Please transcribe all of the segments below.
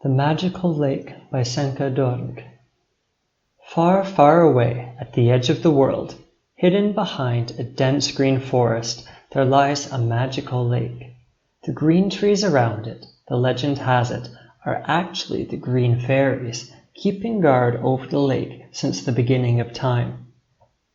The Magical Lake by Senka Dodig. Far, far away at the edge of the world, hidden behind a dense green forest, there lies a magical lake. The green trees around it, the legend has it, are actually the green fairies, keeping guard over the lake since the beginning of time.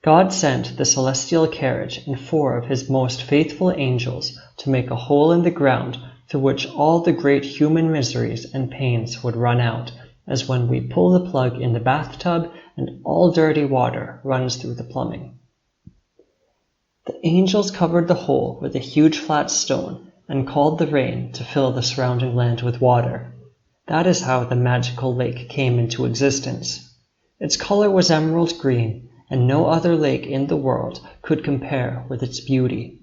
God sent the celestial carriage and 4 of his most faithful angels to make a hole in the ground through which all the great human miseries and pains would run out, as when we pull the plug in the bathtub and all dirty water runs through the plumbing. The angels covered the hole with a huge flat stone and called the rain to fill the surrounding land with water. That is how the magical lake came into existence. Its color was emerald green, and no other lake in the world could compare with its beauty.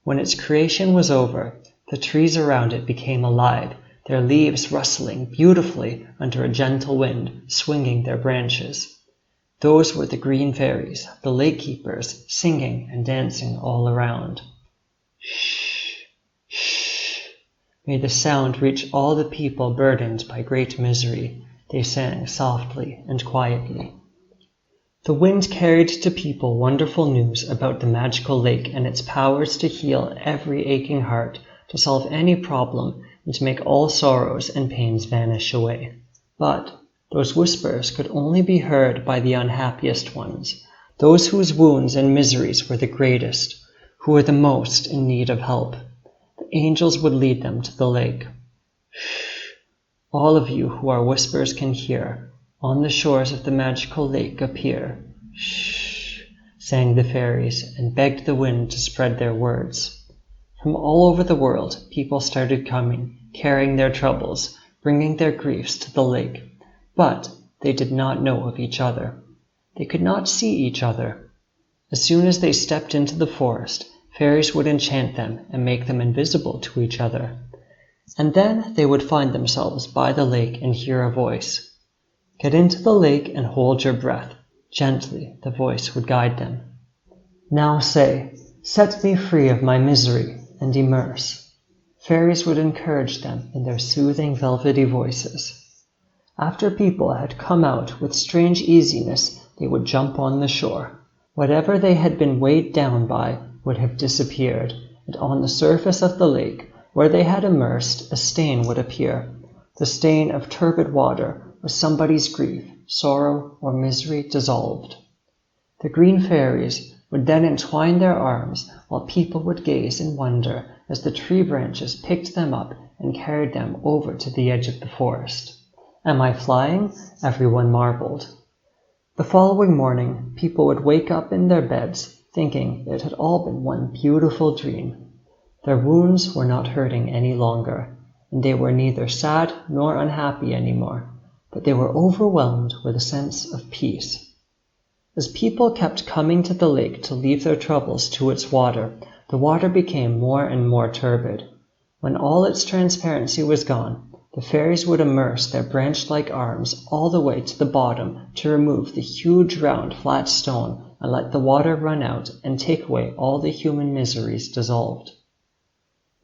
When its creation was over, the trees around it became alive, their leaves rustling beautifully under a gentle wind, swinging their branches. Those were the green fairies, the lake keepers, singing and dancing all around. Shh, shh. May the sound reach all the people burdened by great misery, they sang softly and quietly. The wind carried to people wonderful news about the magical lake and its powers to heal every aching heart, to solve any problem, and to make all sorrows and pains vanish away. But those whispers could only be heard by the unhappiest ones, those whose wounds and miseries were the greatest, who were the most in need of help. The angels would lead them to the lake. Shh! All of you who our whispers can hear, on the shores of the magical lake appear. Shh! Sang the fairies, and begged the wind to spread their words. From all over the world, people started coming, carrying their troubles, bringing their griefs to the lake. But they did not know of each other. They could not see each other. As soon as they stepped into the forest, fairies would enchant them and make them invisible to each other. And then they would find themselves by the lake and hear a voice. Get into the lake and hold your breath. Gently, the voice would guide them. Now say, set me free of my misery, and immerse. Fairies would encourage them in their soothing, velvety voices. After people had come out with strange easiness, they would jump on the shore. Whatever they had been weighed down by would have disappeared, and on the surface of the lake, where they had immersed, a stain would appear. The stain of turbid water was somebody's grief, sorrow, or misery dissolved. The green fairies would then entwine their arms while people would gaze in wonder as the tree branches picked them up and carried them over to the edge of the forest. Am I flying? Everyone marveled. The following morning, people would wake up in their beds thinking it had all been one beautiful dream. Their wounds were not hurting any longer, and they were neither sad nor unhappy anymore, but they were overwhelmed with a sense of peace. As people kept coming to the lake to leave their troubles to its water, the water became more and more turbid. When all its transparency was gone, the fairies would immerse their branch-like arms all the way to the bottom to remove the huge round flat stone and let the water run out and take away all the human miseries dissolved.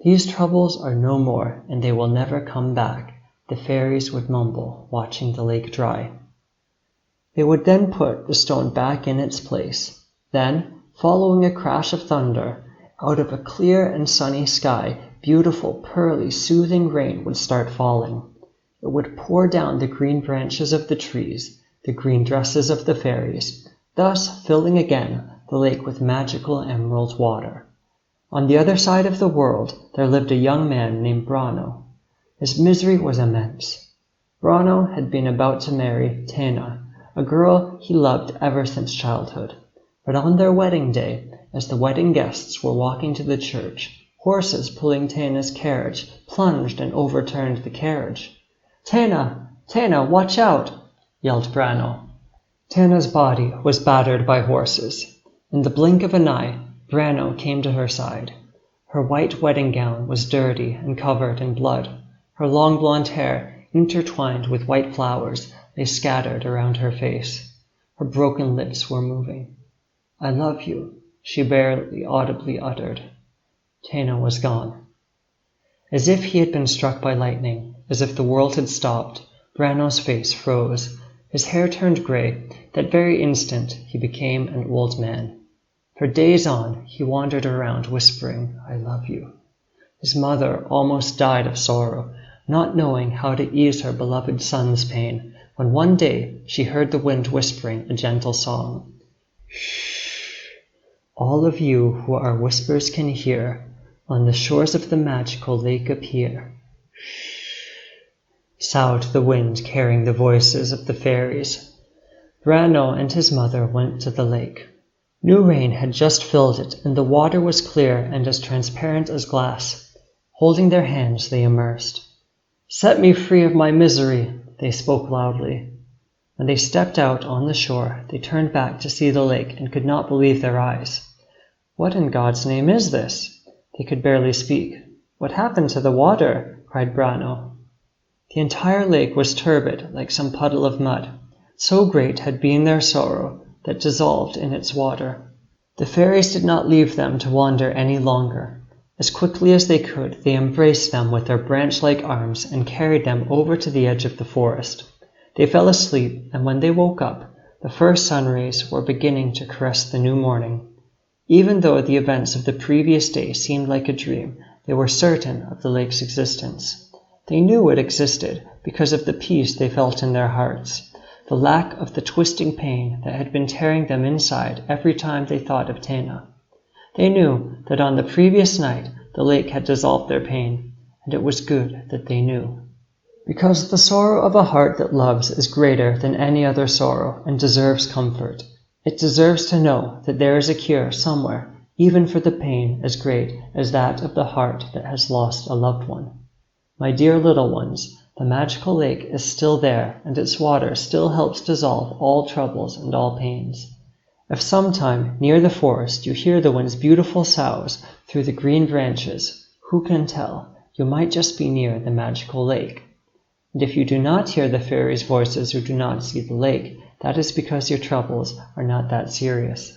These troubles are no more, and they will never come back, the fairies would mumble, watching the lake dry. They would then put the stone back in its place. Then, following a crash of thunder, out of a clear and sunny sky, beautiful, pearly, soothing rain would start falling. It would pour down the green branches of the trees, the green dresses of the fairies, thus filling again the lake with magical emerald water. On the other side of the world, there lived a young man named Brano. His misery was immense. Brano had been about to marry Tena, a girl he loved ever since childhood. But on their wedding day, as the wedding guests were walking to the church, horses pulling Tena's carriage plunged and overturned the carriage. "Tena! Tena, watch out!" yelled Brano. Tena's body was battered by horses. In the blink of an eye, Brano came to her side. Her white wedding gown was dirty and covered in blood. Her long blonde hair, intertwined with white flowers, lay scattered around her face. Her broken lips were moving. "I love you," she barely audibly uttered. Tena was gone. As if he had been struck by lightning, as if the world had stopped. Branno's face froze. His hair turned gray. That very instant he became an old man. For days on he wandered around whispering, "I love you." His mother almost died of sorrow, not knowing how to ease her beloved son's pain, when one day she heard the wind whispering a gentle song. "Shh! All of you who our whispers can hear, on the shores of the magical lake appear." Shh! Soughed the wind, carrying the voices of the fairies. Branno and his mother went to the lake. New rain had just filled it, and the water was clear and as transparent as glass. Holding their hands, they immersed. "Set me free of my misery," they spoke loudly. When they stepped out on the shore, they turned back to see the lake and could not believe their eyes. "What in God's name is this?" They could barely speak. "What happened to the water?" cried Branno. The entire lake was turbid like some puddle of mud. So great had been their sorrow that dissolved in its water. The fairies did not leave them to wander any longer. As quickly as they could, they embraced them with their branch-like arms and carried them over to the edge of the forest. They fell asleep, and when they woke up, the first sun rays were beginning to caress the new morning. Even though the events of the previous day seemed like a dream, they were certain of the lake's existence. They knew it existed because of the peace they felt in their hearts, the lack of the twisting pain that had been tearing them inside every time they thought of Tena. They knew that on the previous night the lake had dissolved their pain, and it was good that they knew. Because the sorrow of a heart that loves is greater than any other sorrow and deserves comfort. It deserves to know that there is a cure somewhere, even for the pain as great as that of the heart that has lost a loved one. My dear little ones, the magical lake is still there, and its water still helps dissolve all troubles and all pains. If sometime near the forest you hear the wind's beautiful soughs through the green branches, who can tell? You might just be near the magical lake. And if you do not hear the fairies' voices or do not see the lake, that is because your troubles are not that serious.